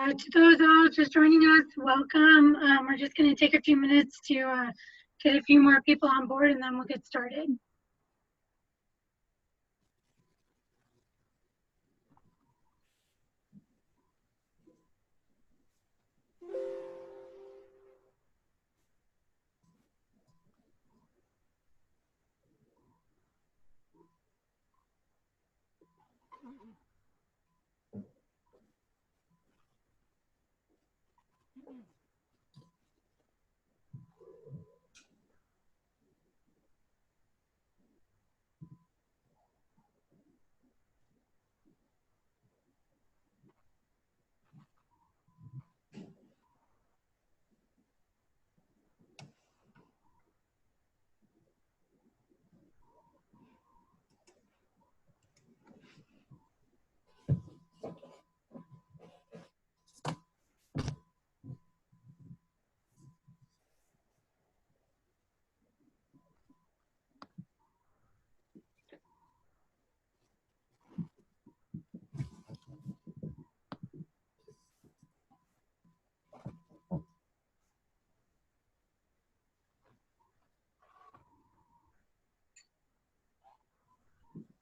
To those all just joining us, welcome. We're just going to take a few minutes to get a few more people on board, and then we'll get started.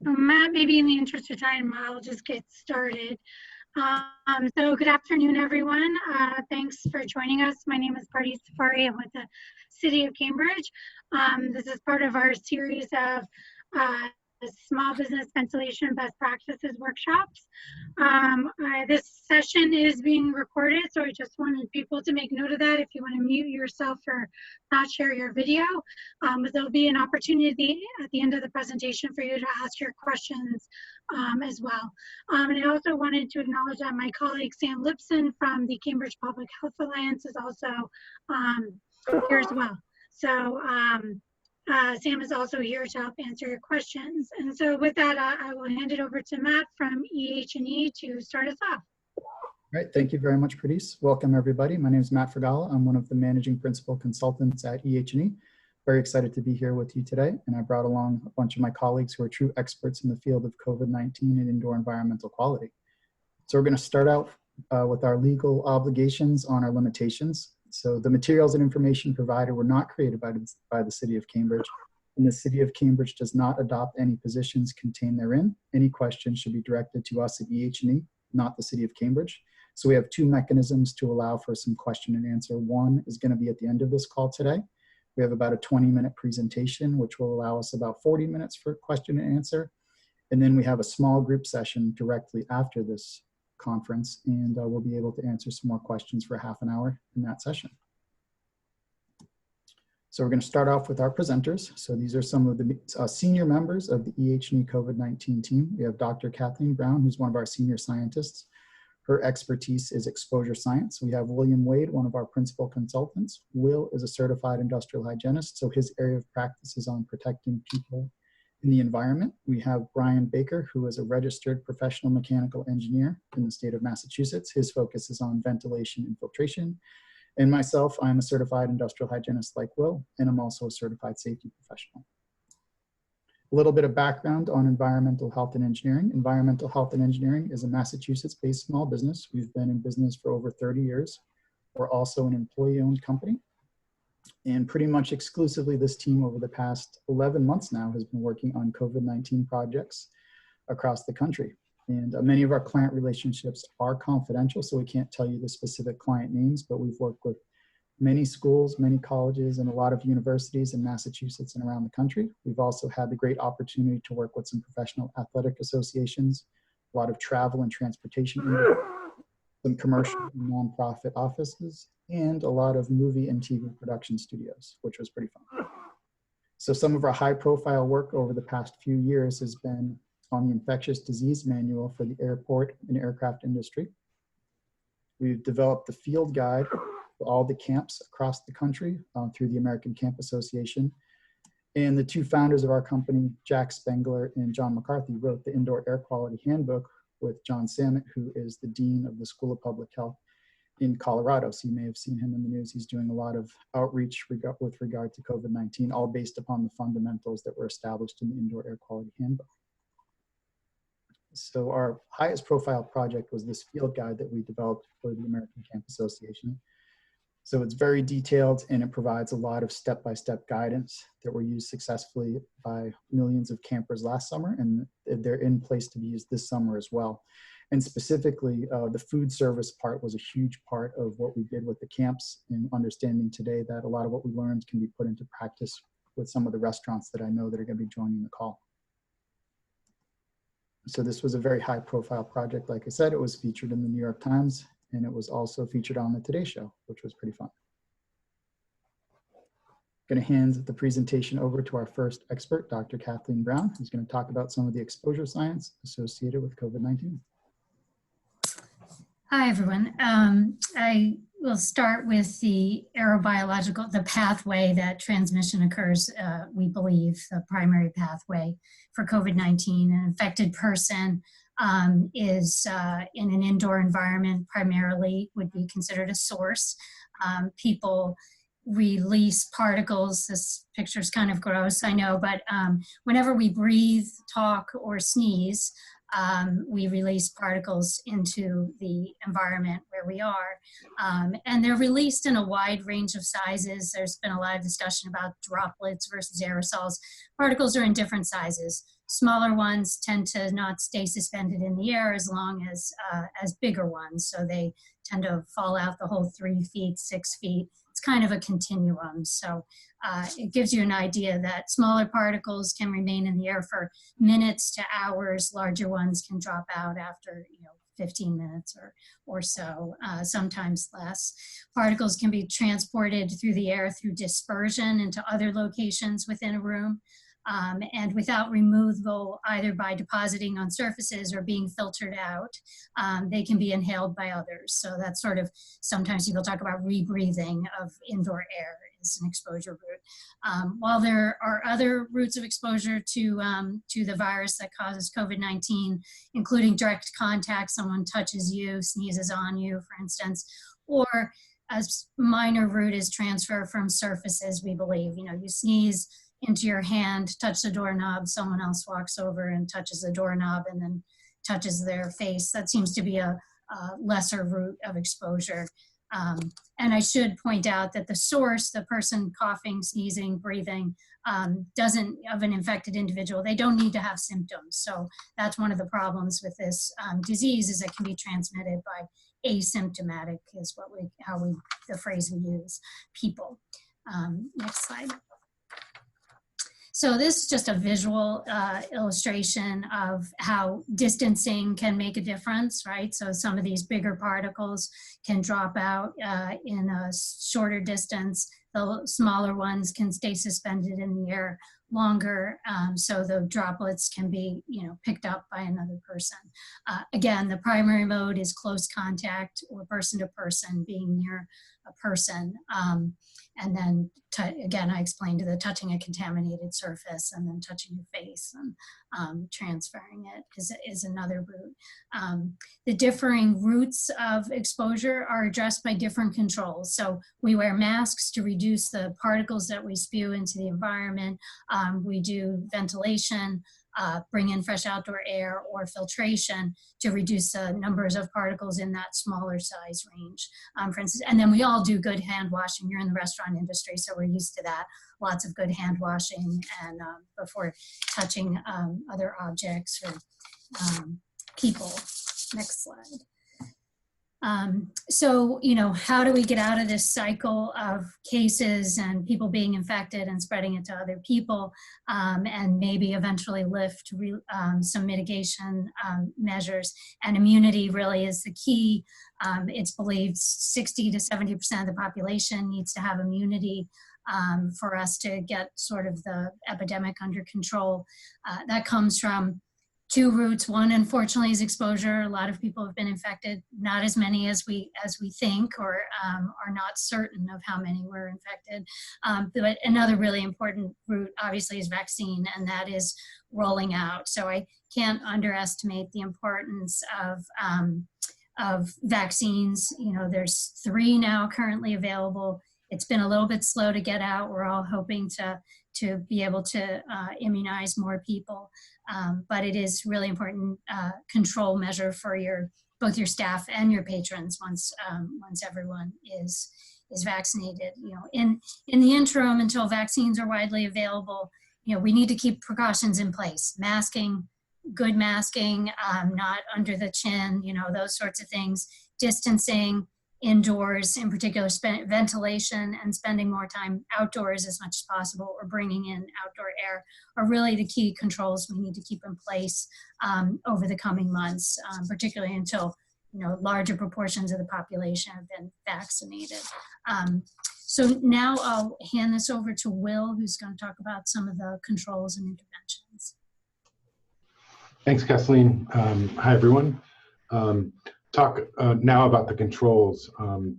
Matt, maybe in the interest of time, I'll just get started. So good afternoon, everyone. Thanks for joining us. My name is Party Safari. I'm with the City of Cambridge. This is part of our series of small business ventilation best practices workshops. This session is being recorded, so I just wanted people to make note of that. If you want to mute yourself or not share your video, but there'll be an opportunity at the end of the presentation for you to ask your questions as well. And I also wanted to acknowledge that my colleague Sam Lipson from the Cambridge Public Health Alliance is also here as well. So Sam is also here to help answer your questions. And so with that, I will hand it over to Matt from EH&E to start us off. All right, thank you very much, Pradesh. Welcome, everybody. My name is Matt Fragala. I'm one of the managing principal consultants at EH&E. Very excited to be here with you today. And I brought along a bunch of my colleagues who are true experts in the field of COVID-19 and indoor environmental quality. So we're going to start out with our legal obligations on our limitations. So the materials and information provided were not created by the City of Cambridge, and the City of Cambridge does not adopt any positions contained therein. Any questions should be directed to us at EH&E, not the City of Cambridge. So we have two mechanisms to allow for some question and answer. One is going to be at the end of this call today. We have about a 20-minute presentation, which will allow us about 40 minutes for question and answer. And then we have a small group session directly after this conference, and we'll be able to answer some more questions for half an hour in that session. So we're going to start off with our presenters. So these are some of the senior members of the EH&E COVID-19 team. We have Dr. Kathleen Brown, who's one of our senior scientists. Her expertise is exposure science. We have William Wade, one of our principal consultants. Will is a certified industrial hygienist, so his area of practice is on protecting people in the environment. We have Brian Baker, who is a registered professional mechanical engineer in the state of Massachusetts. His focus is on ventilation and filtration. And myself, I'm a certified industrial hygienist like Will, and I'm also a certified safety professional. A little bit of background on environmental health and engineering. Environmental health and engineering is a Massachusetts-based small business. We've been in business for over 30 years. We're also an employee-owned company. And pretty much exclusively, this team over the past 11 months now has been working on COVID-19 projects across the country. And many of our client relationships are confidential, so we can't tell you the specific client names, but we've worked with many schools, many colleges, and a lot of universities in Massachusetts and around the country. We've also had the great opportunity to work with some professional athletic associations, a lot of travel and transportation, some commercial and nonprofit offices, and a lot of movie and TV production studios, which was pretty fun. So some of our high profile work over the past few years has been on the infectious disease manual for the airport and aircraft industry. We've developed the field guide for all the camps across the country through the American Camp Association. And the two founders of our company, Jack Spengler and John McCarthy, wrote the Indoor Air Quality Handbook with John Samet, who is the Dean of the School of Public Health in Colorado. So you may have seen him in the news. He's doing a lot of outreach with regard to COVID-19, all based upon the fundamentals that were established in the Indoor Air Quality Handbook. So our highest profile project was this field guide that we developed for the American Camp Association. So it's very detailed and it provides a lot of step-by-step guidance that were used successfully by millions of campers last summer, and they're in place to be used this summer as well. And specifically, the food service part was a huge part of what we did with the camps, and understanding today that a lot of what we learned can be put into practice with some of the restaurants that I know that are going to be joining the call. So this was a very high profile project. Like I said, it was featured in the New York Times, and it was also featured on the Today Show, which was pretty fun. Going to hand the presentation over to our first expert, Dr. Kathleen Brown, who's going to talk about some of the exposure science associated with COVID-19. Hi, everyone. I will start with the aerobiological, the pathway that transmission occurs, we believe, the primary pathway for COVID-19. An infected person is in an indoor environment, primarily would be considered a source. People release particles. This picture is kind of gross, I know, but whenever we breathe, talk, or sneeze, we release particles into the environment where we are. And they're released in a wide range of sizes. There's been a lot of discussion about droplets versus aerosols. Particles are in different sizes. Smaller ones tend to not stay suspended in the air as long as bigger ones. So they tend to fall out the whole 3 feet, 6 feet. It's kind of a continuum. So it gives you an idea that smaller particles can remain in the air for minutes to hours. Larger ones can drop out after 15 minutes or so, sometimes less. Particles can be transported through the air through dispersion into other locations within a room. And without removal, either by depositing on surfaces or being filtered out, they can be inhaled by others. So that's sort of, sometimes people talk about rebreathing of indoor air is an exposure route. While there are other routes of exposure to the virus that causes COVID-19, including direct contact, someone touches you, sneezes on you, for instance, or a minor route is transfer from surfaces, we believe. You sneeze into your hand, touch the doorknob, someone else walks over and touches the doorknob and then touches their face. That seems to be a lesser route of exposure. And I should point out that the source, the person coughing, sneezing, breathing, of an infected individual, they don't need to have symptoms. So that's one of the problems with this disease, is it can be transmitted by asymptomatic, is the phrase we use, people. Next slide. So this is just a visual illustration of how distancing can make a difference, right? So some of these bigger particles can drop out in a shorter distance. The smaller ones can stay suspended in the air longer, so the droplets can be picked up by another person. Again, the primary mode is close contact or person to person, being near a person. And then, again, I explained the touching a contaminated surface and then touching your face and transferring it is another route. The differing routes of exposure are addressed by different controls. So we wear masks to reduce the particles that we spew into the environment. We do ventilation, bring in fresh outdoor air, or filtration to reduce the numbers of particles in that smaller size range, for instance. And then we all do good hand washing. You're in the restaurant industry, so we're used to that. Lots of good hand washing and before touching other objects or people. Next slide. So, how do we get out of this cycle of cases and people being infected and spreading it to other people, and maybe eventually lift some mitigation measures? And immunity really is the key. It's believed 60 to 70% of the population needs to have immunity for us to get sort of the epidemic under control. That comes from 2 routes. One, unfortunately, is exposure. A lot of people have been infected, not as many as we think, or are not certain of how many were infected. But another really important route, obviously, is vaccine, and that is rolling out. So I can't underestimate the importance of vaccines. There's 3 now currently available. It's been a little bit slow to get out. We're all hoping to to be able to immunize more people. But it is really important control measure for both your staff and your patrons once everyone is vaccinated. In the interim, until vaccines are widely available, we need to keep precautions in place. Masking, good masking, not under the chin, those sorts of things. Distancing indoors, in particular, ventilation, and spending more time outdoors as much as possible, or bringing in outdoor air, are really the key controls we need to keep in place over the coming months, particularly until larger proportions of the population have been vaccinated. So now I'll hand this over to Will, who's going to talk about some of the controls and interventions. Thanks, Kathleen. Hi, everyone. Talk now about the controls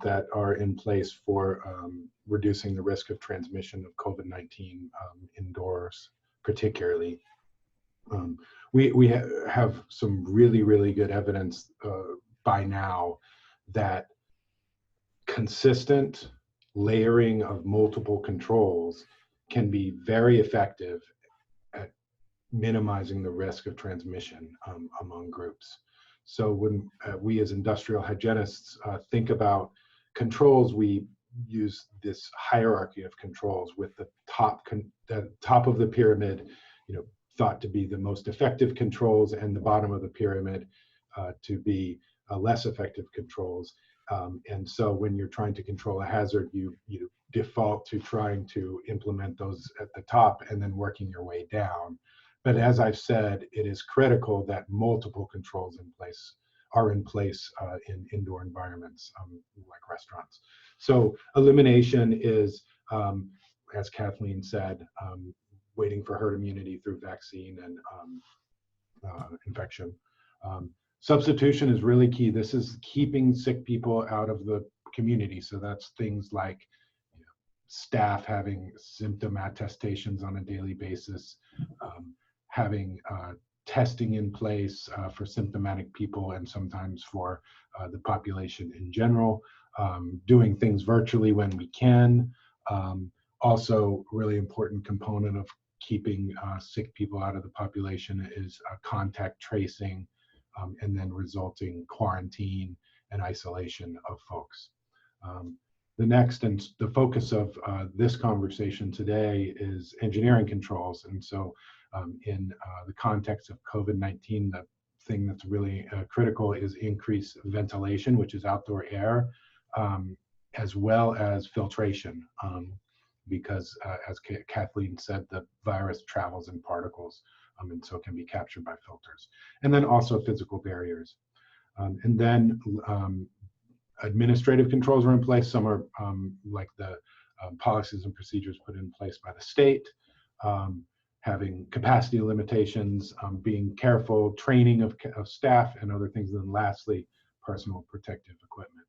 that are in place for reducing the risk of transmission of COVID-19 indoors, particularly. We have some really good evidence by now that consistent layering of multiple controls can be very effective at minimizing the risk of transmission among groups. So when we as industrial hygienists think about controls, we use this hierarchy of controls, with the top of the pyramid, thought to be the most effective controls, and the bottom of the pyramid to be less effective controls. And so when you're trying to control a hazard, you default to trying to implement those at the top and then working your way down. But as I've said, it is critical that multiple controls are in place in indoor environments like restaurants. So elimination is, as Kathleen said, waiting for herd immunity through vaccine and infection. Substitution is really key. This is keeping sick people out of the community. So that's things like staff having symptom attestations on a daily basis, having testing in place for symptomatic people and sometimes for the population in general, doing things virtually when we can. Also, really important component of keeping sick people out of the population is contact tracing, and then resulting quarantine and isolation of folks. The next, and the focus of this conversation today, is engineering controls. And so in the context of COVID-19, the thing that's really critical is increased ventilation, which is outdoor air, as well as filtration, because as Kathleen said, the virus travels in particles, and so it can be captured by filters. And then also physical barriers. And then administrative controls are in place. Some are like the policies and procedures put in place by the state, having capacity limitations, being careful, training of staff and other things. And then lastly, personal protective equipment.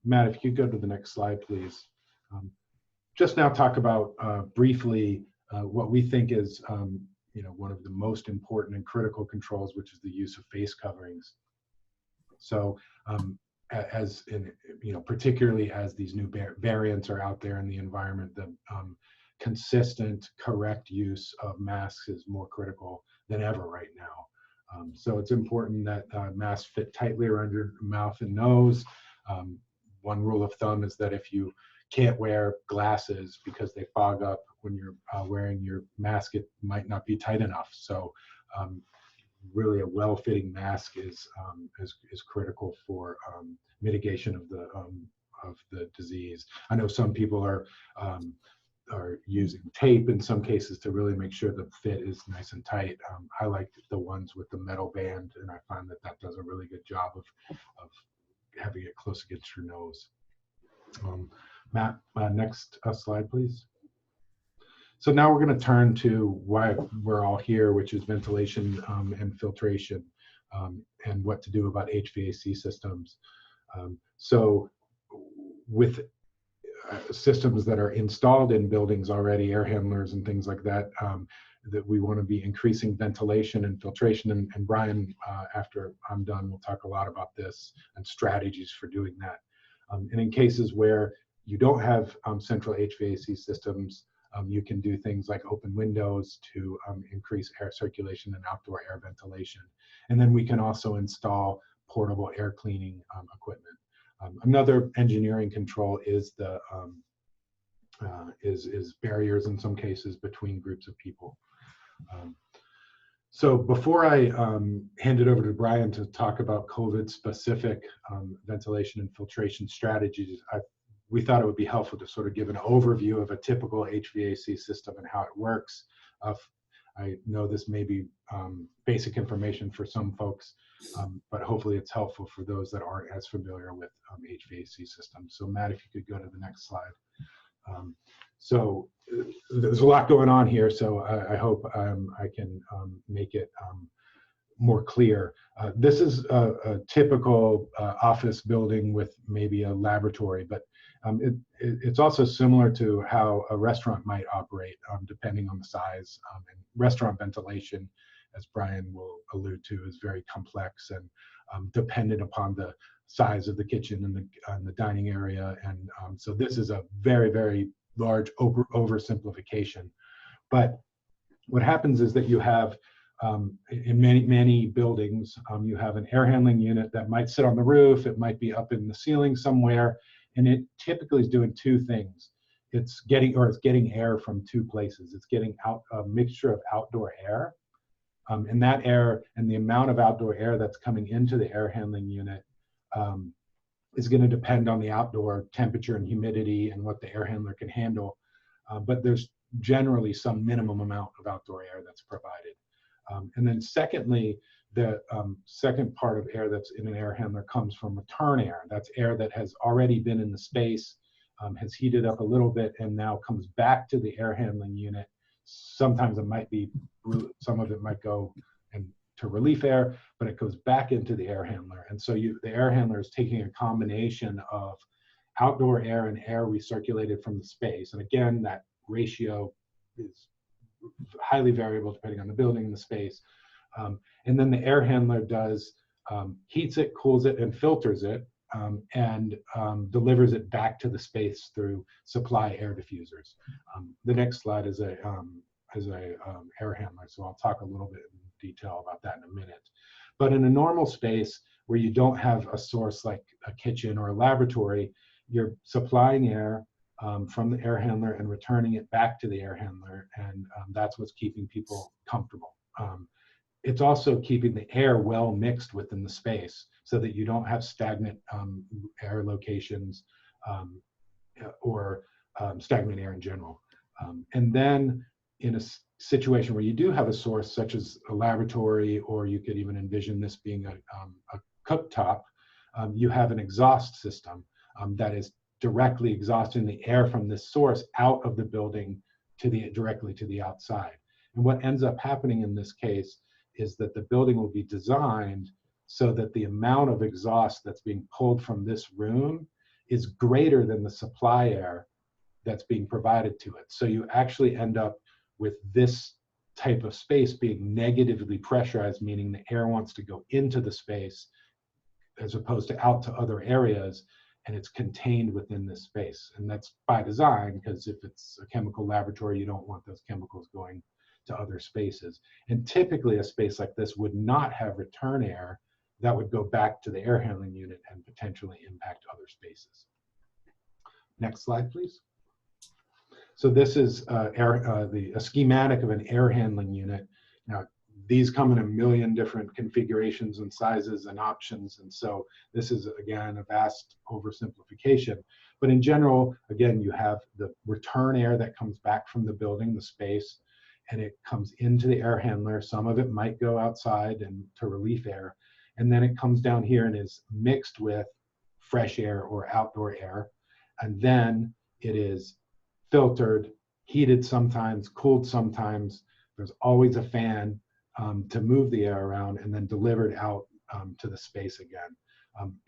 Matt, if you could go to the next slide, please. Just now talk about briefly what we think is one of the most important and critical controls, which is the use of face coverings. So as in, particularly as these new variants are out there in the environment, the consistent, correct use of masks is more critical than ever right now. So it's important that masks fit tightly around your mouth and nose. One rule of thumb is that if you can't wear glasses because they fog up when you're wearing your mask, it might not be tight enough. So really a well-fitting mask is critical for mitigation of the disease. I know some people are using tape in some cases to really make sure the fit is nice and tight. I like the ones with the metal band, and I find that does a really good job of having it close against your nose. Matt, next slide, please. So now we're going to turn to why we're all here, which is ventilation and filtration, and what to do about HVAC systems. So with systems that are installed in buildings already, air handlers and things like that, that we want to be increasing ventilation and filtration. And Brian, after I'm done, will talk a lot about this and strategies for doing that. And in cases where you don't have central HVAC systems, You can do things like open windows to increase air circulation and outdoor air ventilation. And then we can also install portable air cleaning equipment. Another engineering control is the is barriers in some cases between groups of people. So before I hand it over to Brian to talk about COVID-specific ventilation and filtration strategies, we thought it would be helpful to sort of give an overview of a typical HVAC system and how it works. I know this may be basic information for some folks, but hopefully it's helpful for those that aren't as familiar with HVAC systems. So Matt, if you could go to the next slide. So there's a lot going on here, so I hope I can make it more clear. This is a typical office building with maybe a laboratory, but it's also similar to how a restaurant might operate, depending on the size. And restaurant ventilation, as Brian will allude to, is very complex and dependent upon the size of the kitchen and the dining area. And so this is a very, very large oversimplification. But what happens is that you have, in many buildings, you have an air handling unit that might sit on the roof, it might be up in the ceiling somewhere, and it typically is doing two things. It's getting air from two places. It's getting out a mixture of outdoor air, and that air and the amount of outdoor air that's coming into the air handling unit is going to depend on the outdoor temperature and humidity and what the air handler can handle. But there's generally some minimum amount of outdoor air that's provided. And then secondly, the second part of air that's in an air handler comes from return air. That's air that has already been in the space, has heated up a little bit, and now comes back to the air handling unit. Sometimes it might be, some of it might go to relief air, but it goes back into the air handler. And so the air handler is taking a combination of outdoor air and air recirculated from the space. And again, that ratio is highly variable depending on the building and the space. And then the air handler heats it, cools it, and filters it, and delivers it back to the space through supply air diffusers. The next slide is a air handler, so I'll talk a little bit in detail about that in a minute. But in a normal space where you don't have a source like a kitchen or a laboratory, you're supplying air from the air handler and returning it back to the air handler, and that's what's keeping people comfortable. It's also keeping the air well mixed within the space so that you don't have stagnant air locations or stagnant air in general. And then in a situation where you do have a source such as a laboratory, or you could even envision this being a cooktop, you have an exhaust system that is directly exhausting the air from this source out of the building directly to the outside. And what ends up happening in this case is that the building will be designed so that the amount of exhaust that's being pulled from this room is greater than the supply air that's being provided to it. So you actually end up with this type of space being negatively pressurized, meaning the air wants to go into the space as opposed to out to other areas, and it's contained within this space. And that's by design, because if it's a chemical laboratory, you don't want those chemicals going to other spaces. And typically a space like this would not have return air that would go back to the air handling unit and potentially impact other spaces. Next slide, please. So this is a schematic of an air handling unit. Now, these come in a million different configurations and sizes and options. And so this is, again, a vast oversimplification. But in general, again, you have the return air that comes back from the building, the space, and it comes into the air handler. Some of it might go outside and to relief air. And then it comes down here and is mixed with fresh air or outdoor air. And then it is filtered, heated sometimes, cooled sometimes. There's always a fan to move the air around, and then delivered out to the space again.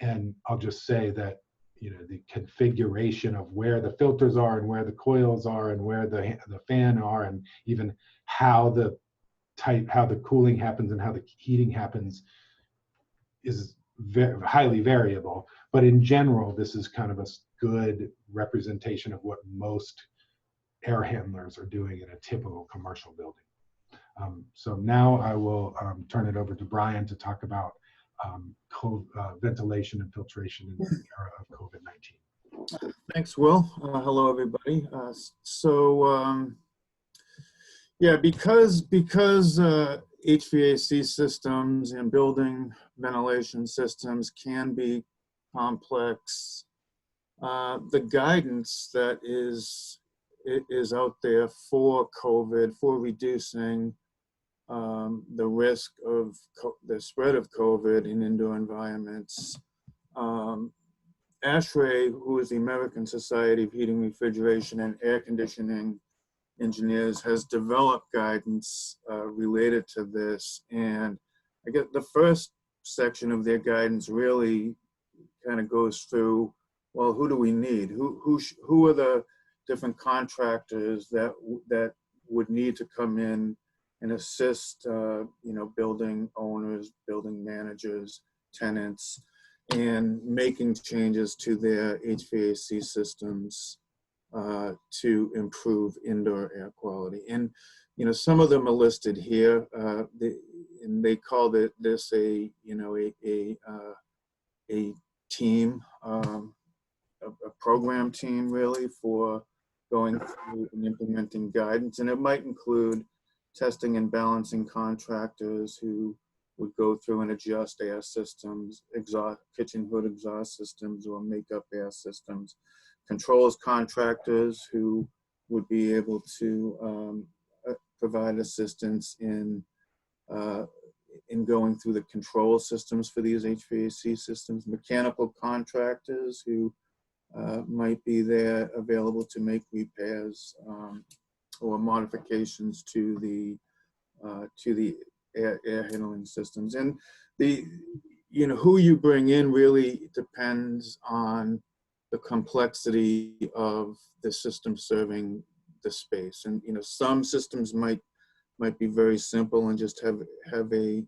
And I'll just say that, you know, the configuration of where the filters are and where the coils are and where the fan are, and even how the cooling happens and how the heating happens is highly variable. But in general, this is kind of a good representation of what most air handlers are doing in a typical commercial building. So now I will turn it over to Brian to talk about ventilation and filtration in the era of COVID-19. Thanks, Will. Hello, everybody. Yeah, because HVAC systems and building ventilation systems can be complex, the guidance that is out there for COVID, for reducing the risk of the spread of COVID in indoor environments. ASHRAE, who is the American Society of Heating, Refrigeration, and Air Conditioning Engineers, has developed guidance related to this. And I guess the first section of their guidance really kind of goes through, well, who do we need? Who are the different contractors that would need to come in and assist, building owners, building managers, tenants, and making changes to their HVAC systems to improve indoor air quality. And some of them are listed here. And they call this a team, a program team really for going through and implementing guidance. And it might include testing and balancing contractors who would go through and adjust air systems, kitchen hood exhaust systems or makeup air systems, controls contractors who would be able to provide assistance in going through the control systems for these HVAC systems, mechanical contractors who might be there available to make repairs or modifications to the air handling systems. And who you bring in really depends on the complexity of the system serving the space. And some systems might be very simple and just have a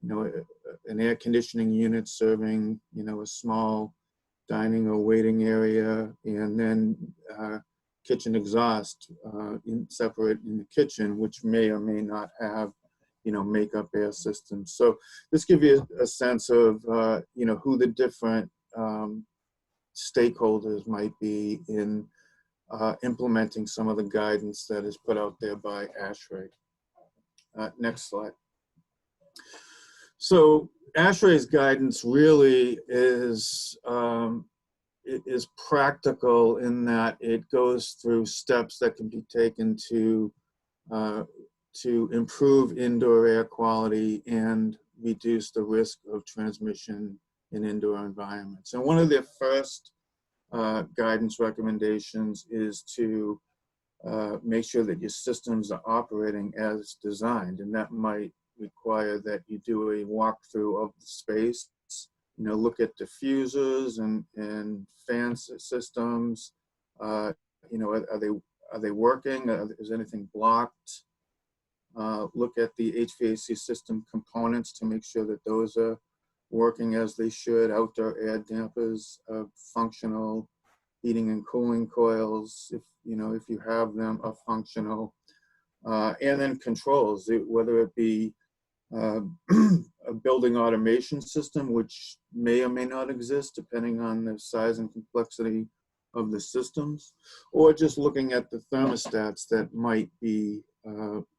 an air conditioning unit serving a small dining or waiting area, and then kitchen exhaust separate in the kitchen, which may or may not have makeup air systems. So this gives you a sense of who the different stakeholders might be in implementing some of the guidance that is put out there by ASHRAE. Next slide. So ASHRAE's guidance really is practical in that it goes through steps that can be taken to improve indoor air quality and reduce the risk of transmission in indoor environments. And one of their first guidance recommendations is to make sure that your systems are operating as designed, and that might require that you do a walkthrough of the space. Look at diffusers and fan systems. Are they working? Is anything blocked? Look at the HVAC system components to make sure that those are working as they should. Outdoor air dampers, functional. Heating and cooling coils, if you have them, are functional. And then controls, whether it be a building automation system, which may or may not exist depending on the size and complexity of the systems, or just looking at the thermostats that might be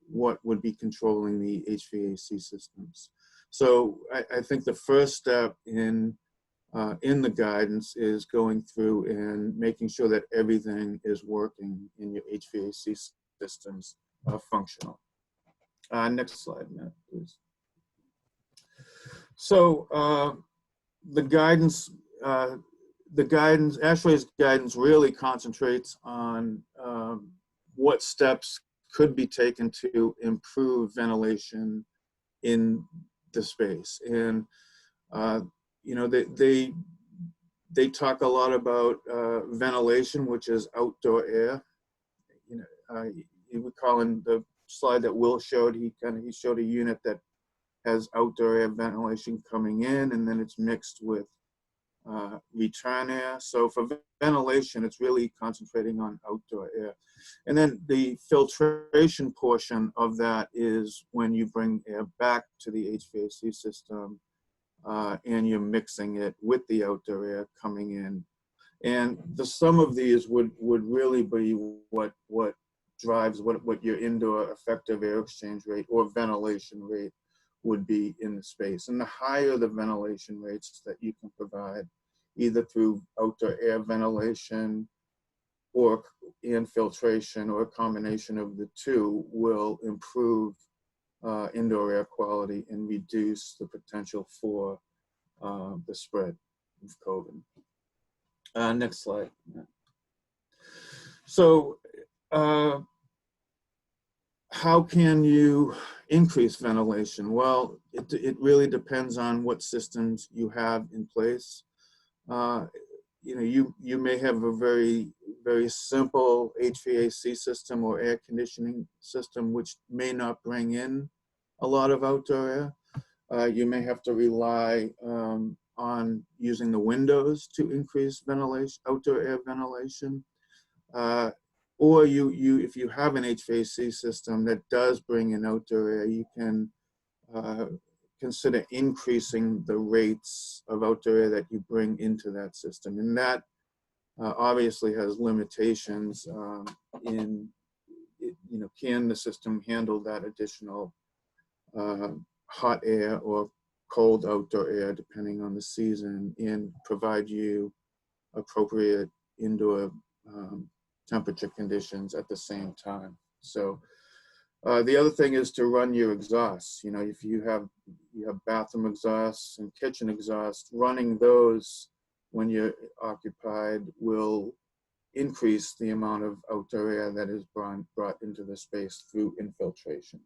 what would be controlling the HVAC systems. So I think the first step in the guidance is going through and making sure that everything is working in your HVAC systems functional. Next slide, Matt, please. So the guidance, ASHRAE's guidance really concentrates on what steps could be taken to improve ventilation in the space. And they talk a lot about ventilation, which is outdoor air. You recall in the slide that Will showed, he showed a unit that has outdoor air ventilation coming in, and then it's mixed with return air. So for ventilation, it's really concentrating on outdoor air. And then the filtration portion of that is when you bring air back to the HVAC system and you're mixing it with the outdoor air coming in. And the sum of these would really be what drives what your indoor effective air exchange rate or ventilation rate would be in the space. And the higher the ventilation rates that you can provide, either through outdoor air ventilation or infiltration or a combination of the two, will improve indoor air quality and reduce the potential for the spread of COVID. Next slide. So how can you increase ventilation? Well, it really depends on what systems you have in place. You may have a very simple HVAC system or air conditioning system, which may not bring in a lot of outdoor air. You may have to rely on using the windows to increase ventilation, outdoor air ventilation. Or if you have an HVAC system that does bring in outdoor air, you can consider increasing the rates of outdoor air that you bring into that system. And that obviously has limitations in, can the system handle that additional hot air or cold outdoor air, depending on the season, and provide you appropriate indoor temperature conditions at the same time. So the other thing is to run your exhausts. If you have bathroom exhausts and kitchen exhausts, running those when you're occupied will increase the amount of outdoor air that is brought into the space through infiltration.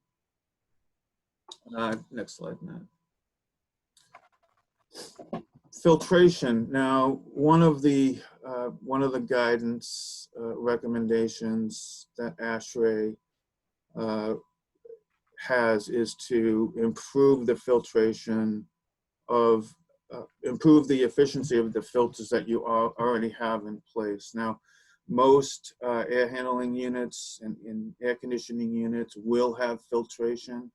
Next slide, Matt. Filtration. Now, one of the guidance recommendations that ASHRAE has is to improve the filtration of, improve the efficiency of the filters that you already have in place. Now, most air handling units and air conditioning units will have filtration.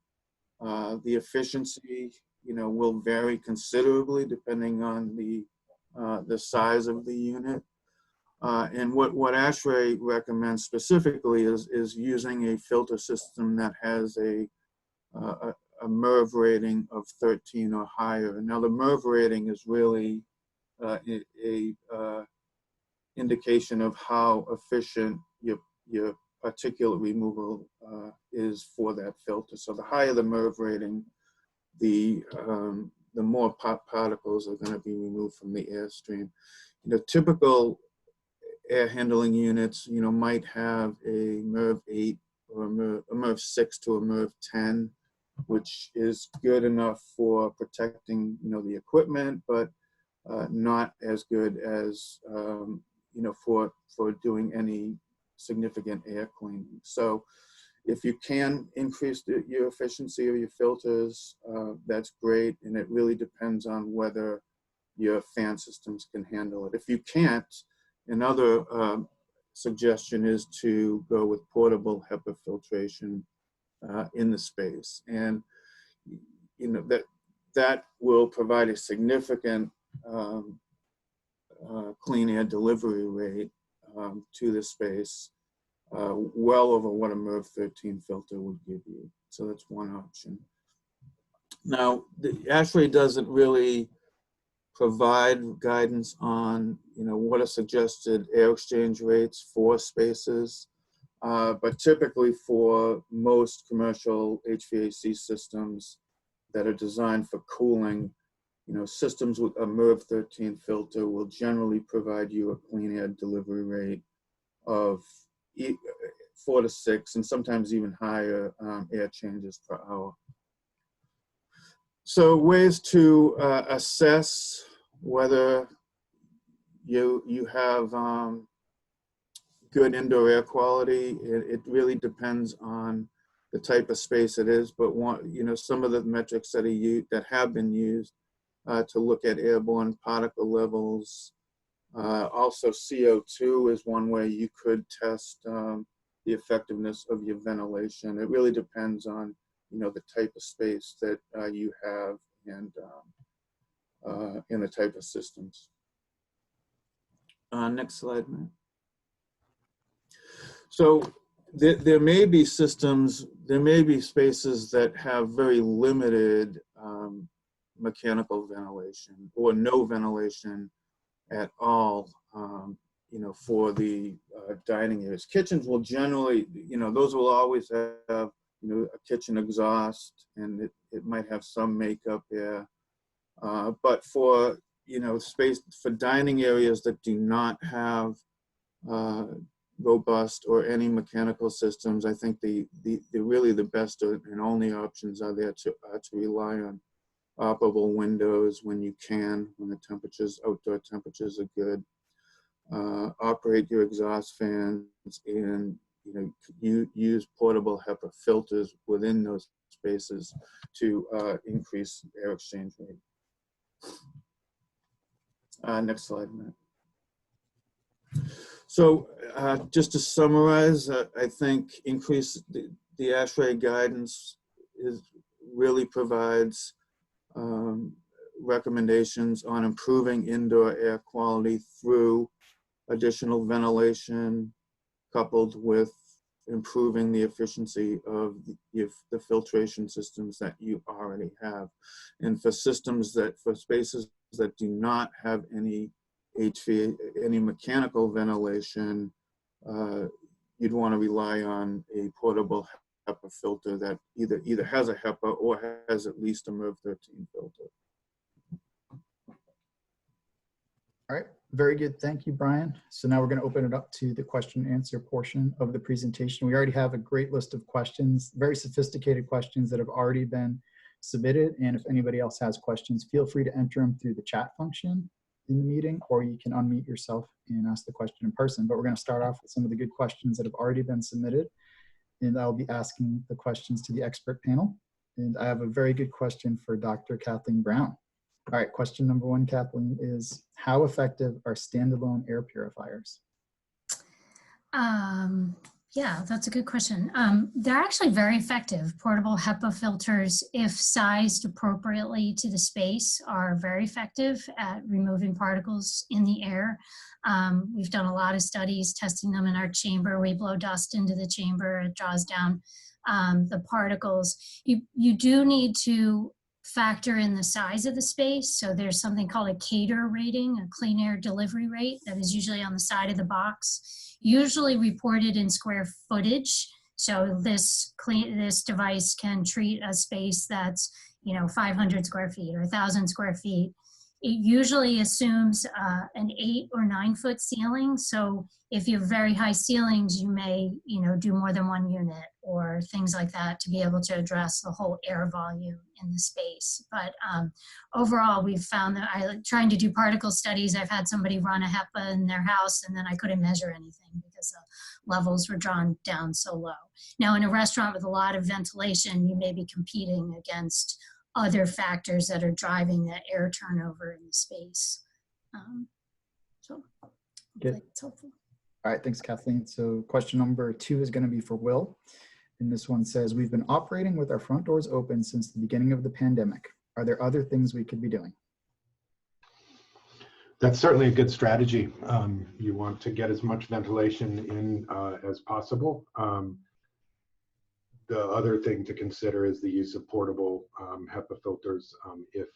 The efficiency, will vary considerably depending on the size of the unit. And what ASHRAE recommends specifically is using a filter system that has a MERV rating of 13 or higher. Now, the MERV rating is really a indication of how efficient your particulate removal is for that filter. So the higher the MERV rating, the more particles are going to be removed from the airstream. Typical air handling units, might have a MERV 8 or a MERV 6 to a MERV 10, which is good enough for protecting, the equipment, but not as good as, for doing any significant air cleaning. So if you can increase your efficiency of your filters, that's great. And it really depends on whether your fan systems can handle it. If you can't, another suggestion is to go with portable HEPA filtration in the space. And, that will provide a significant clean air delivery rate to the space, well over what a MERV 13 filter would give you. So that's one option. Now, the ASHRAE doesn't really provide guidance on, what are suggested air exchange rates for spaces, but typically for most commercial HVAC systems that are designed for cooling, systems with a MERV 13 filter will generally provide you a clean air delivery rate of 4 to 6 and sometimes even higher air changes per hour. So ways to assess whether you have good indoor air quality, it really depends on the type of space it is, but some of the metrics that have been used to look at airborne particle levels. Also, CO2 is one way you could test the effectiveness of your ventilation. It really depends on, the type of space that you have and the type of systems. Next slide, Matt. So there may be systems, there may be spaces that have very limited mechanical ventilation or no ventilation at all, for the dining areas. Kitchens will generally, those will always have, a kitchen exhaust, and it might have some makeup there. But for, space for dining areas that do not have robust or any mechanical systems, I think really the best and only options are there to rely on operable windows when you can, when the outdoor temperatures are good. Operate your exhaust fans and use portable HEPA filters within those spaces to increase air exchange rate. Next slide, Matt. So just to summarize, I think the ASHRAE guidance really provides recommendations on improving indoor air quality through additional ventilation, coupled with improving the efficiency of the filtration systems that you already have. And for spaces that do not have any any mechanical ventilation, you'd want to rely on a portable HEPA filter that either has a HEPA or has at least a MERV 13 filter. All right, very good. Thank you, Brian. So now we're going to open it up to the question and answer portion of the presentation. We already have a great list of questions, very sophisticated questions that have already been submitted. And if anybody else has questions, feel free to enter them through the chat function in the meeting, or you can unmute yourself and ask the question in person. But we're going to start off with some of the good questions that have already been submitted. And I'll be asking the questions to the expert panel. And I have a very good question for Dr. Kathleen Brown. All right, question number one, Kathleen, is how effective are standalone air purifiers? Yeah, that's a good question. They're actually very effective. Portable HEPA filters, if sized appropriately to the space, are very effective at removing particles in the air. We've done a lot of studies testing them in our chamber. We blow dust into the chamber, it draws down the particles. You do need to factor in the size of the space. So there's something called a CADR rating, a clean air delivery rate, that is usually on the side of the box, usually reported in square footage. So this device can treat a space that's 500 square feet or 1,000 square feet. It usually assumes an 8 or 9 foot ceiling. So if you have very high ceilings, you may do more than one unit or things like that to be able to address the whole air volume in the space. But overall, we've found that trying to do particle studies, I've had somebody run a HEPA in their house and then I couldn't measure anything because the levels were drawn down so low. Now in a restaurant with a lot of ventilation, you may be competing against other factors that are driving that air turnover in the space. So hopefully it's helpful. All right, thanks, Kathleen. So question number 2 is going to be for Will. And this one says, we've been operating with our front doors open since the beginning of the pandemic. Are there other things we could be doing? That's certainly a good strategy. You want to get as much ventilation in as possible. The other thing to consider is the use of portable HEPA filters if,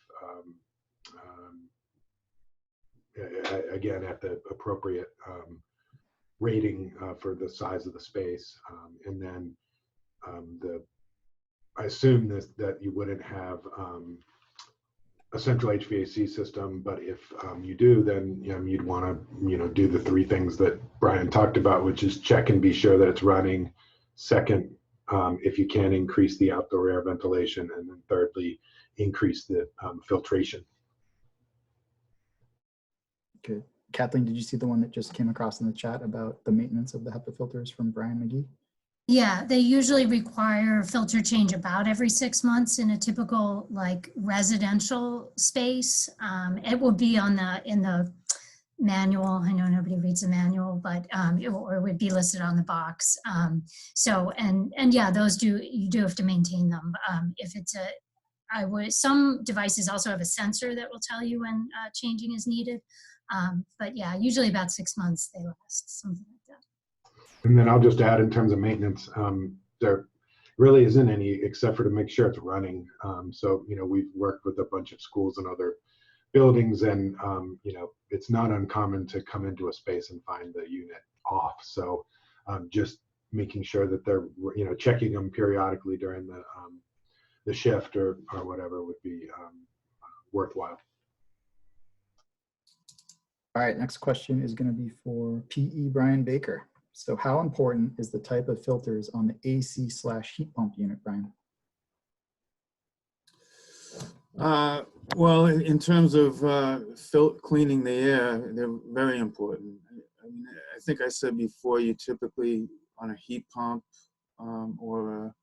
again, at the appropriate rating for the size of the space. And then I assume that you wouldn't have a central HVAC system, but if you do, then you'd want to do the 3 things that Brian talked about, which is check and be sure that it's running. Second, if you can, increase the outdoor air ventilation, and then thirdly, increase the filtration. Okay. Kathleen, did you see the one that just came across in the chat about the maintenance of the HEPA filters from Brian McGee? Yeah, they usually require a filter change about every 6 months in a typical like residential space. It will be on in the manual. I know nobody reads the manual, but or it would be listed on the box. So and yeah, those you do have to maintain them. If it's some devices also have a sensor that will tell you when changing is needed. But yeah, usually about 6 months they last, something like that. And then I'll just add in terms of maintenance, there really isn't any except for to make sure it's running. So, we've worked with a bunch of schools and other buildings, and, it's not uncommon to come into a space and find the unit off. So just making sure that they're, checking them periodically during the shift or whatever would be worthwhile. All right, next question is going to be for PE Brian Baker. So how important is the type of filters on the AC/heat pump unit, Brian? Well, in terms of cleaning the air, they're very important. I mean, I think I said before, you typically on a heat pump or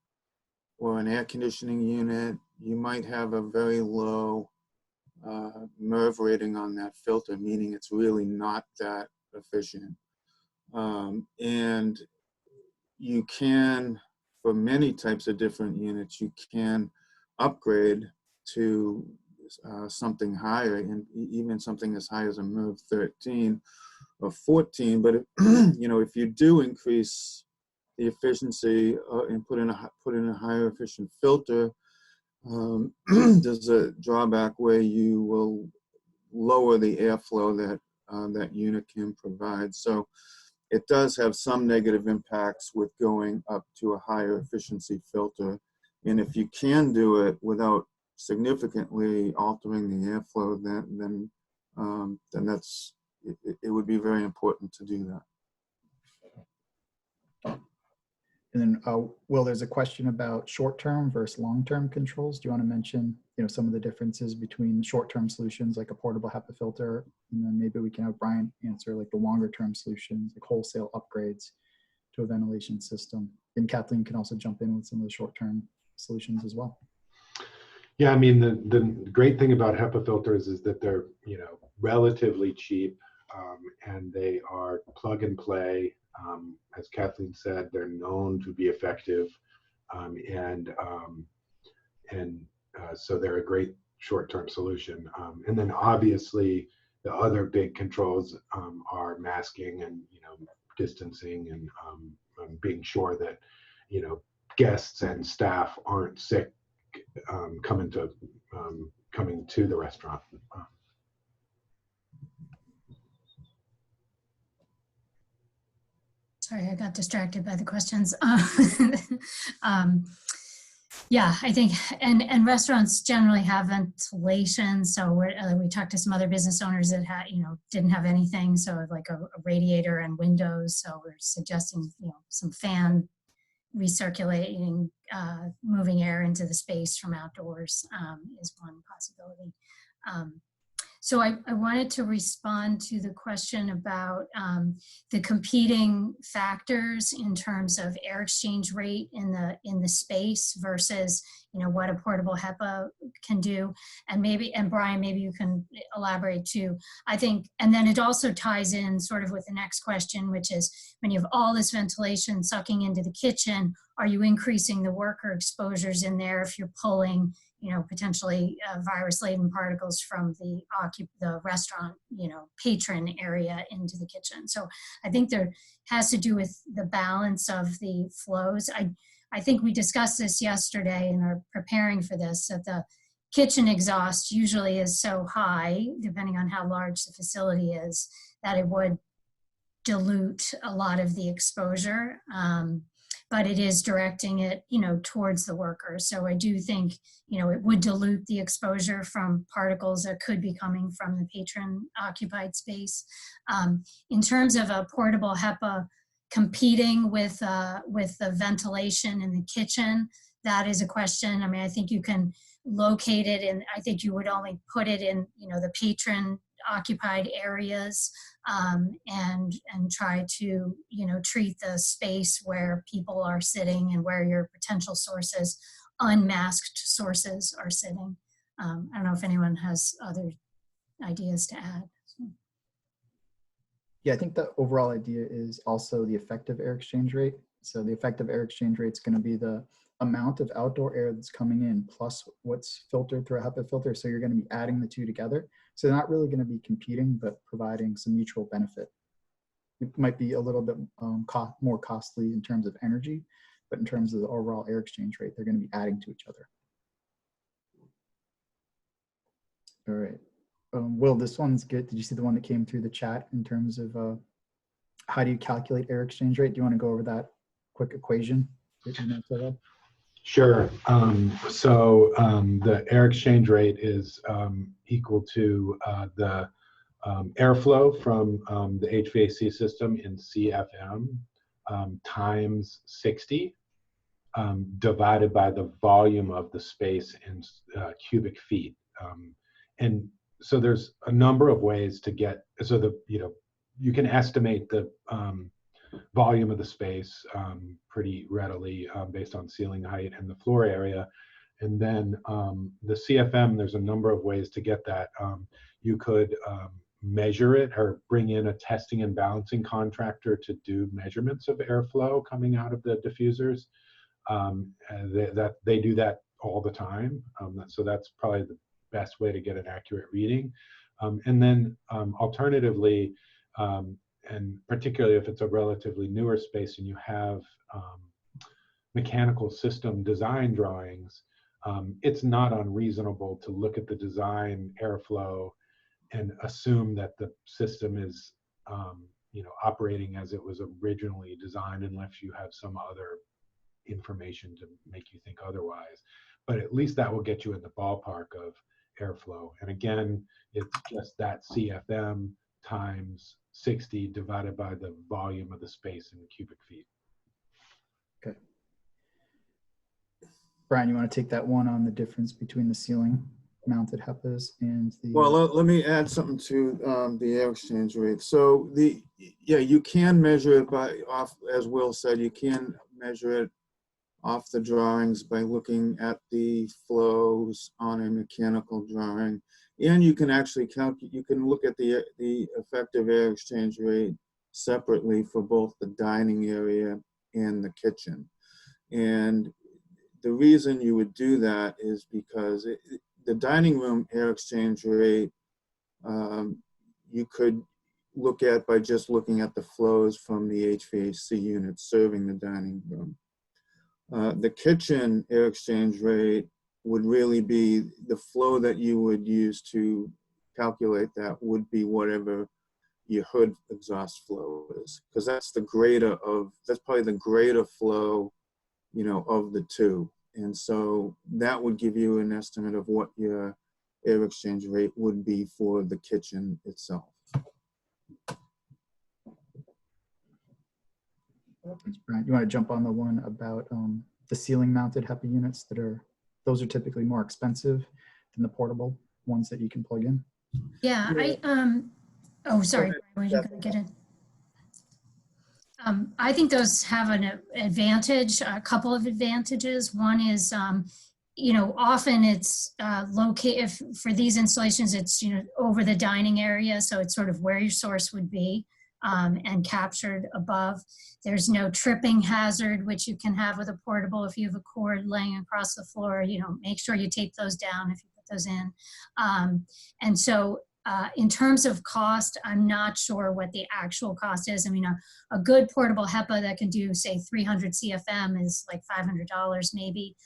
an air conditioning unit, you might have a very low MERV rating on that filter, meaning it's really not that efficient. And you can, for many types of different units, you can upgrade to something higher, and even something as high as a MERV 13 or 14. But if, if you do increase the efficiency and put in a higher efficient filter, there's a drawback where you will lower the airflow that that unit can provide. So it does have some negative impacts with going up to a higher efficiency filter. And if you can do it without significantly altering the airflow, then that's it would be very important to do that. And then, Will, there's a question about short-term versus long-term controls. Do you want to mention, some of the differences between short-term solutions like a portable HEPA filter, and then maybe we can have Brian answer like the longer-term solutions, like wholesale upgrades to a ventilation system. And Kathleen can also jump in with some of the short-term solutions as well. Yeah, I mean, the great thing about HEPA filters is that they're, relatively cheap, and they are plug and play. As Kathleen said, they're known to be effective, so they're a great short-term solution. And then obviously the other big controls are masking and distancing and being sure that guests and staff aren't sick coming to the restaurant. Sorry, I got distracted by the questions. Yeah, I think, and restaurants generally have ventilation. So we talked to some other business owners that had, didn't have anything. So like a radiator and windows. So we're suggesting, some fan recirculating, moving air into the space from outdoors is one possibility. So I wanted to respond to the question about the competing factors in terms of air exchange rate in the space versus what a portable HEPA can do, and Brian, maybe you can elaborate too. I think, and then it also ties in sort of with the next question, which is when you have all this ventilation sucking into the kitchen, are you increasing the worker exposures in there if you're pulling potentially virus-laden particles from the restaurant, patron area into the kitchen. So I think there has to do with the balance of the flows. I think we discussed this yesterday and are preparing for this, that the kitchen exhaust usually is so high, depending on how large the facility is, that it would dilute a lot of the exposure. But it is directing it, towards the workers. So I do think, it would dilute the exposure from particles that could be coming from the patron occupied space. In terms of a portable HEPA competing with the ventilation in the kitchen, that is a question. I mean, I think you can locate it, and I think you would only put it in, the patron occupied areas, and try to, treat the space where people are sitting and where your potential sources, unmasked sources, are sitting. I don't know if anyone has other ideas to add. Yeah, I think the overall idea is also the effective air exchange rate. So the effective air exchange rate is going to be the amount of outdoor air that's coming in plus what's filtered through a HEPA filter. So you're going to be adding the two together. So they're not really going to be competing, but providing some mutual benefit. It might be a little bit more costly in terms of energy, but in terms of the overall air exchange rate, they're going to be adding to each other. All right. Will, this one's good. Did you see the one that came through the chat in terms of how do you calculate air exchange rate? Do you want to go over that quick equation? Sure. The air exchange rate is equal to the airflow from the HVAC system in CFM times 60 divided by the volume of the space in cubic feet. And so there's a number of ways to get, so you can estimate the volume of the space pretty readily based on ceiling height and the floor area. And then the CFM, there's a number of ways to get that. You could measure it or bring in a testing and balancing contractor to do measurements of airflow coming out of the diffusers. They do that all the time. So that's probably the best way to get an accurate reading. And then alternatively, and particularly if it's a relatively newer space and you have mechanical system design drawings, it's not unreasonable to look at the design airflow and assume that the system is operating as it was originally designed, unless you have some other information to make you think otherwise. But at least that will get you in the ballpark of airflow. And again, it's just that CFM times 60 divided by the volume of the space in cubic feet. Okay. Brian, you want to take that one on the difference between the ceiling mounted HEPAs and the... Well, let me add something to the air exchange rate. So you can measure it off, as Will said, you can measure it off the drawings by looking at the flows on a mechanical drawing. And you can actually you can look at the effective air exchange rate separately for both the dining area and the kitchen. And the reason you would do that is because the dining room air exchange rate, you could look at by just looking at the flows from the HVAC unit serving the dining room. The kitchen air exchange rate would really be the flow that you would use to calculate that would be whatever your hood exhaust flow is, because that's probably the greater flow, of the two. And so that would give you an estimate of what your air exchange rate would be for the kitchen itself. Thanks, Brian. You want to jump on the one about the ceiling mounted HEPA units those are typically more expensive than the portable ones that you can plug in? Yeah, oh, sorry, were you going to get in? I think those have an advantage, a couple of advantages. One is, often it's located, for these installations, it's, over the dining area. So it's sort of where your source would be and captured above. There's no tripping hazard, which you can have with a portable. If you have a cord laying across the floor, make sure you tape those down if you put those in. And so in terms of cost, I'm not sure what the actual cost is. I mean, a good portable HEPA that can do, say, 300 CFM is like $500 maybe.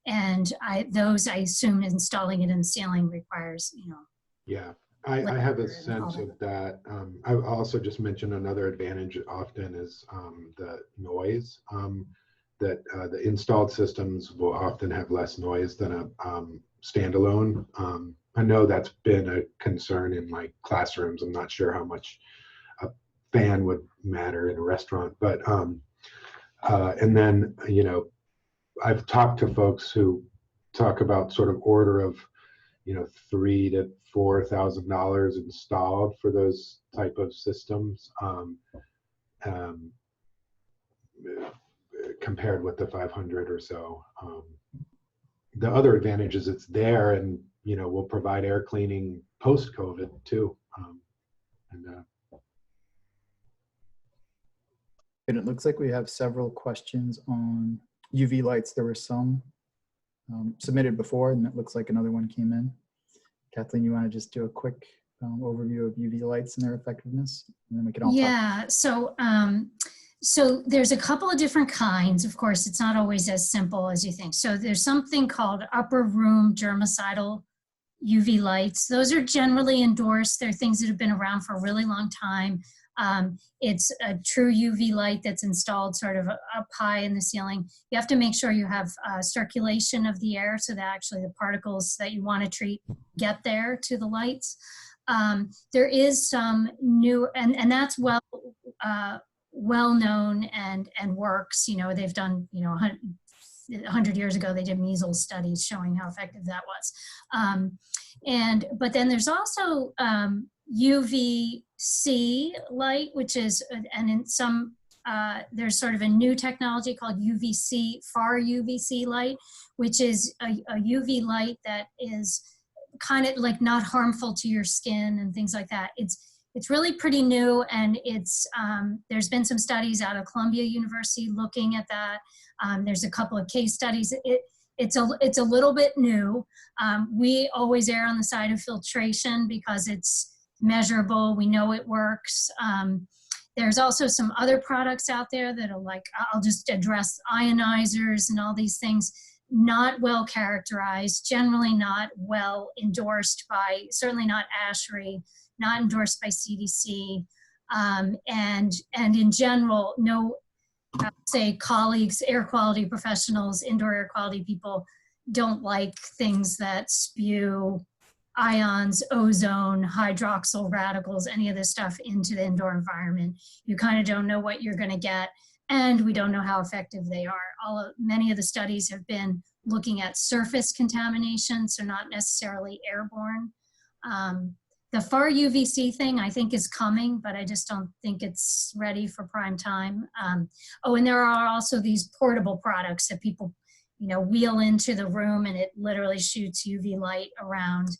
And those, I assume, installing it in the ceiling requires, Yeah, I have a sense of that. I also just mentioned another advantage often is the noise. That the installed systems will often have less noise than a standalone. I know that's been a concern in like classrooms. I'm not sure how much a fan would matter in a restaurant, but and then I've talked to folks who talk about sort of order of $3,000 to $4,000 installed for those type of systems, compared with the 500 or so. The other advantage is it's there, and we'll provide air cleaning post-COVID too. And it looks like we have several questions on UV lights. There were some submitted before, and it looks like another one came in. Kathleen, you want to just do a quick overview of UV lights and their effectiveness, and then we can all talk. Yeah, so there's a couple of different kinds. Of course, it's not always as simple as you think. So there's something called upper room germicidal UV lights. Those are generally endorsed. They're things that have been around for a really long time. It's a true UV light that's installed sort of up high in the ceiling. You have to make sure you have circulation of the air so that actually the particles that you want to treat get there to the lights. There is some new, and that's well known and works. They've done, 100 years ago, they did measles studies showing how effective that was. But then there's also UVC light, which is, and in some, there's sort of a new technology called UVC, far UVC light, which is a UV light that is kind of like not harmful to your skin and things like that. It's really pretty new, and there's been some studies out of Columbia University looking at that. There's a couple of case studies. It's a little bit new. We always err on the side of filtration because it's measurable. We know it works. There's also some other products out there that are like, I'll just address ionizers and all these things, not well characterized, generally not well endorsed by, certainly not ASHRAE, not endorsed by CDC, and in general, no, say colleagues, air quality professionals, indoor air quality people don't like things that spew ions, ozone, hydroxyl radicals, any of this stuff into the indoor environment. You kind of don't know what you're going to get, and we don't know how effective they are. Many of the studies have been looking at surface contamination, so not necessarily airborne. The far UVC thing I think is coming, but I just don't think it's ready for prime time. And there are also these portable products that people, wheel into the room, and it literally shoots UV light around.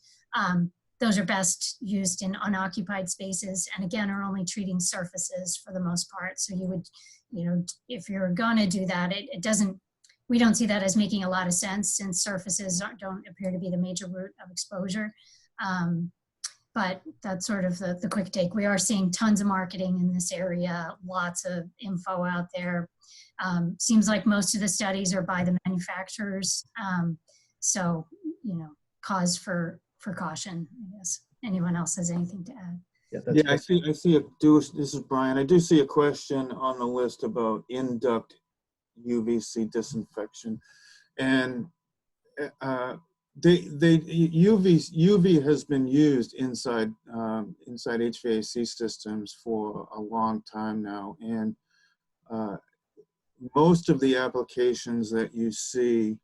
Those are best used in unoccupied spaces, and again, are only treating surfaces for the most part. So you would, if you're gonna do that, we don't see that as making a lot of sense, since surfaces don't appear to be the major route of exposure. But that's sort of the quick take. We are seeing tons of marketing in this area, lots of info out there. Seems like most of the studies are by the manufacturers. So, cause for caution, I guess. Anyone else has anything to add? Yeah, I see this is Brian. I do see a question on the list about in-duct UVC disinfection. And UV has been used inside HVAC systems for a long time now, and most of the applications that you see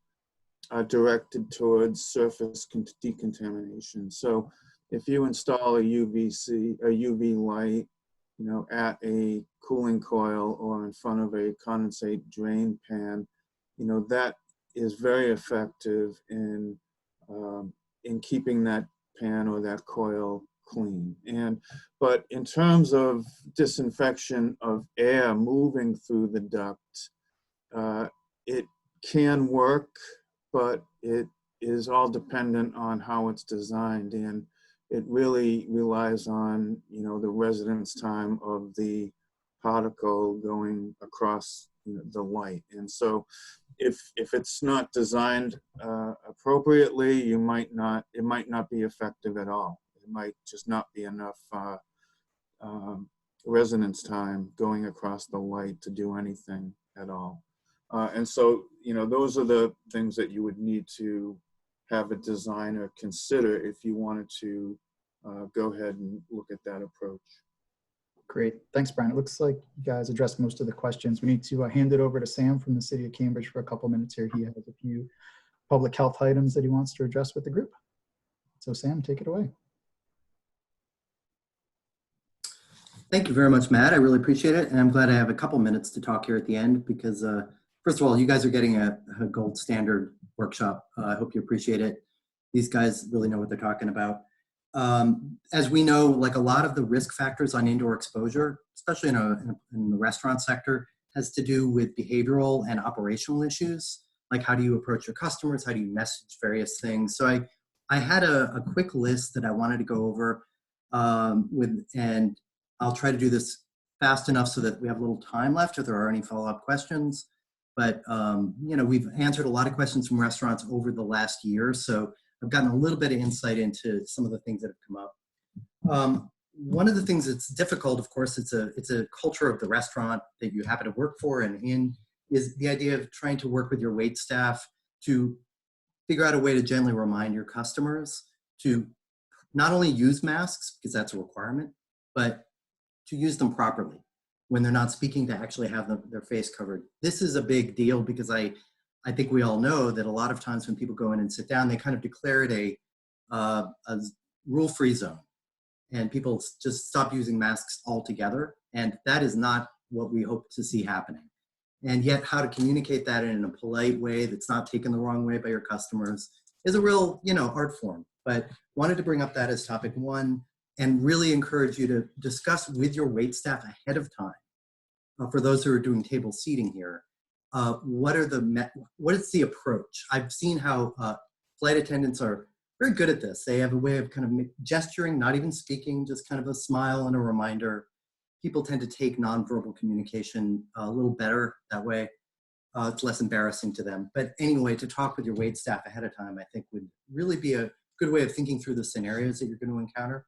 are directed towards surface decontamination. So if you install a UV light, at a cooling coil or in front of a condensate drain pan, that is very effective in keeping that pan or that coil clean. But in terms of disinfection of air moving through the duct, it can work, but it is all dependent on how it's designed, and it really relies on the residence time of the particle going across the light. And so if it's not designed appropriately, it might not be effective at all. It might just not be enough resonance time going across the light to do anything at all. And so, those are the things that you would need to have a designer consider if you wanted to go ahead and look at that approach. Great, thanks, Brian. It looks like you guys addressed most of the questions. We need to hand it over to Sam from the City of Cambridge for a couple minutes here. He has a few public health items that he wants to address with the group. So Sam, take it away. Thank you very much, Matt. I really appreciate it. And I'm glad I have a couple minutes to talk here at the end because, first of all, you guys are getting a gold standard workshop. I hope you appreciate it. These guys really know what they're talking about. As we know, like a lot of the risk factors on indoor exposure, especially in the restaurant sector, has to do with behavioral and operational issues. Like how do you approach your customers? How do you message various things? So I had a quick list that I wanted to go over and I'll try to do this fast enough so that we have a little time left if there are any follow-up questions. But, you know, we've answered a lot of questions from restaurants over the last year. So I've gotten a little bit of insight into some of the things that have come up. One of the things that's difficult, of course, it's a culture of the restaurant that you happen to work for and in, is the idea of trying to work with your wait staff to figure out a way to gently remind your customers to not only use masks, because that's a requirement, but to use them properly when they're not speaking, to actually have their face covered. This is a big deal because I think we all know that a lot of times when people go in and sit down, they kind of declare it a rule-free zone. And people just stop using masks altogether. And that is not what we hope to see happening. And yet how to communicate that in a polite way that's not taken the wrong way by your customers is a real, you know, art form. But wanted to bring up that as topic one and really encourage you to discuss with your wait staff ahead of time. For those who are doing table seating here, what is the approach? I've seen how flight attendants are very good at this. They have a way of kind of gesturing, not even speaking, just kind of a smile and a reminder. People tend to take nonverbal communication a little better that way. It's less embarrassing to them. But anyway, to talk with your wait staff ahead of time, I think would really be a good way of thinking through the scenarios that you're going to encounter.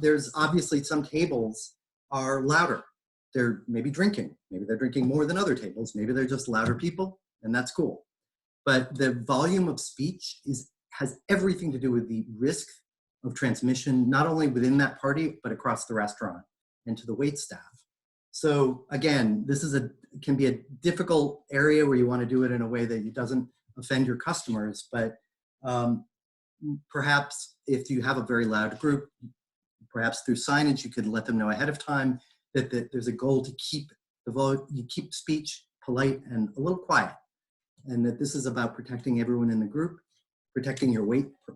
There's obviously some tables are louder. They're maybe drinking. Maybe they're drinking more than other tables. Maybe they're just louder people, and that's cool. But the volume of speech has everything to do with the risk of transmission, not only within that party, but across the restaurant and to the wait staff. So again, this can be a difficult area where you want to do it in a way that it doesn't offend your customers, but perhaps if you have a very loud group, perhaps through signage, you could let them know ahead of time that there's a goal to keep keep speech polite and a little quiet, and that this is about protecting everyone in the group, protecting your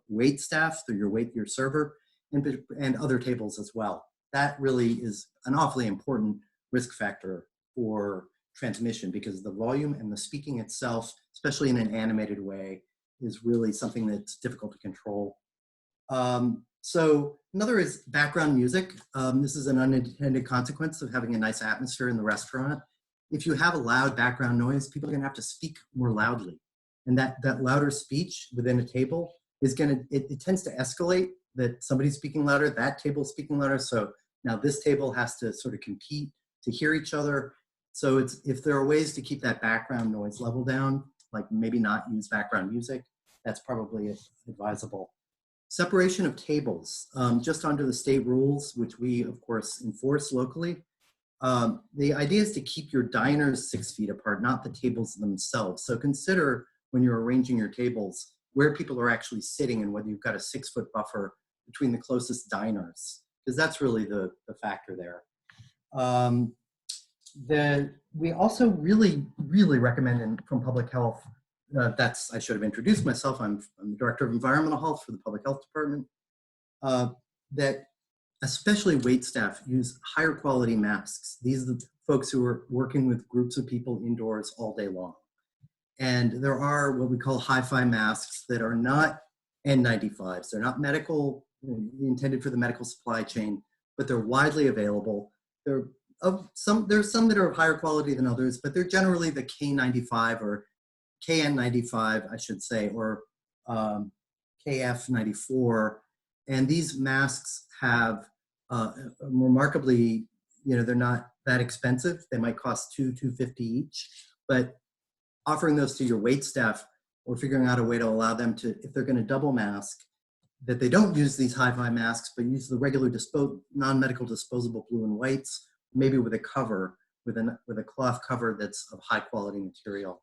wait staff, through your server, and other tables as well. That really is an awfully important risk factor for transmission because the volume and the speaking itself, especially in an animated way, is really something that's difficult to control. So another is background music. This is an unintended consequence of having a nice atmosphere in the restaurant. If you have a loud background noise, people are gonna have to speak more loudly. And that louder speech within a table is it tends to escalate, that somebody's speaking louder, that table's speaking louder. So now this table has to sort of compete to hear each other. So if there are ways to keep that background noise level down, like maybe not use background music, that's probably advisable. Separation of tables, just under the state rules, which we of course enforce locally. The idea is to keep your diners 6 feet apart, not the tables themselves. So consider when you're arranging your tables where people are actually sitting and whether you've got a 6-foot buffer between the closest diners, because that's really the factor there. We also really, really recommend from public health, I should have introduced myself. I'm the Director of Environmental Health for the Public Health Department, that especially wait staff use higher quality masks. These are the folks who are working with groups of people indoors all day long. And there are what we call hi-fi masks that are not N95s. They're not medical, intended for the medical supply chain, but they're widely available. There's some that are of higher quality than others, but they're generally the K95 or KN95, I should say, or KF94. And these masks have remarkably, they're not that expensive. They might cost $250 each, but offering those to your wait staff or figuring out a way to allow them to, if they're going to double mask, that they don't use these hi-fi masks, but use the regular non-medical disposable blue and whites, maybe with a cover, with a cloth cover that's of high quality material.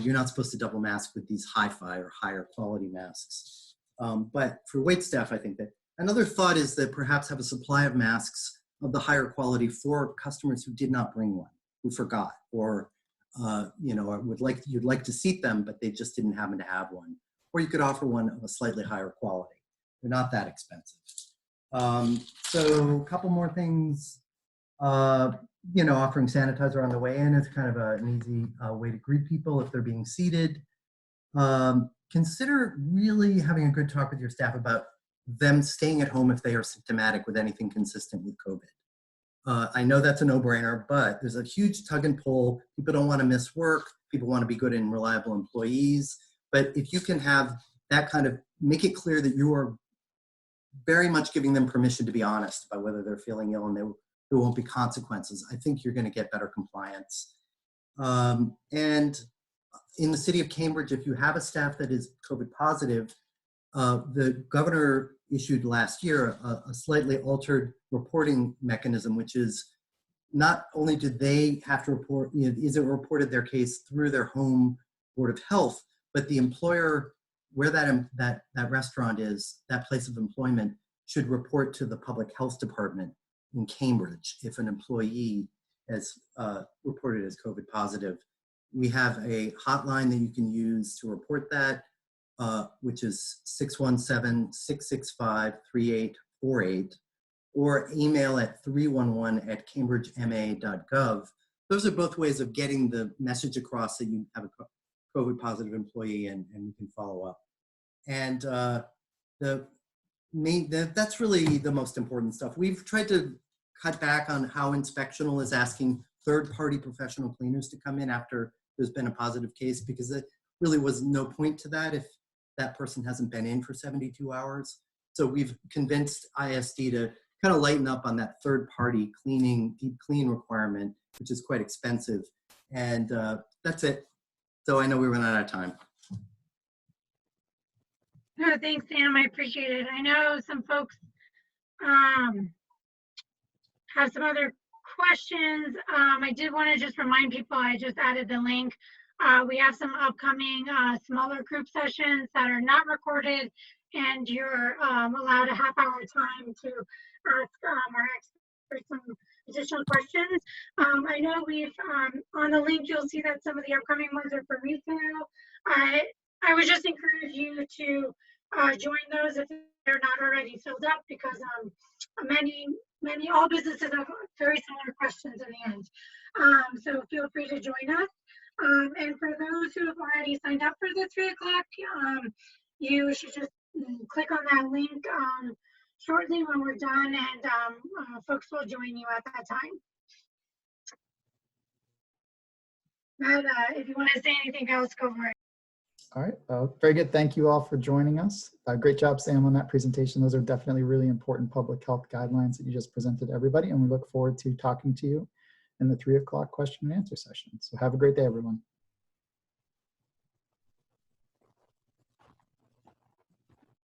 You're not supposed to double mask with these hi-fi or higher quality masks. But for wait staff, I think that another thought is that perhaps have a supply of masks of the higher quality for customers who did not bring one, who forgot, or or you'd like to seat them, but they just didn't happen to have one. Or you could offer one of a slightly higher quality. They're not that expensive. So a couple more things. Offering sanitizer on the way in is kind of an easy way to greet people if they're being seated. Consider really having a good talk with your staff about them staying at home if they are symptomatic with anything consistent with COVID. I know that's a no-brainer, but there's a huge tug and pull. People don't want to miss work. People want to be good and reliable employees. But if you can have that kind of, make it clear that you are very much giving them permission to be honest about whether they're feeling ill and there won't be consequences, I think you're going to get better compliance. And in the city of Cambridge, if you have a staff that is COVID positive, the governor issued last year a slightly altered reporting mechanism, which is not only do they have to report, is it reported their case through their home board of health, but the employer where that restaurant is, that place of employment, should report to the public health department in Cambridge if an employee is reported as COVID positive. We have a hotline that you can use to report that, which is 617-665-3848, or email at 311@cambridgema.gov. Those are both ways of getting the message across that you have a COVID positive employee and you can follow up. And that's really the most important stuff. We've tried to cut back on how Inspectional is asking third-party professional cleaners to come in after there's been a positive case, because there really was no point to that if that person hasn't been in for 72 hours. So we've convinced ISD to kind of lighten up on that third-party deep clean requirement, which is quite expensive. And that's it. So I know we ran out of time. No, thanks, Sam. I appreciate it. I know some folks have some other questions. I did want to just remind people, I just added the link. We have some upcoming smaller group sessions that are not recorded, and you're allowed a half-hour time to ask our experts some additional questions. I know we've, on the link, you'll see that some of the upcoming ones are for retail. I would just encourage you to join those if they're not already filled up, because all businesses have very similar questions in the end. So feel free to join us. And for those who have already signed up for the 3 o'clock, you should just click on that link shortly when we're done, and folks will join you at that time. Matt, if you want to say anything else, go for it. All right, very good. Thank you all for joining us. Great job, Sam, on that presentation. Those are definitely really important public health guidelines that you just presented to everybody, and we look forward to talking to you in the 3 o'clock question and answer session. So have a great day, everyone.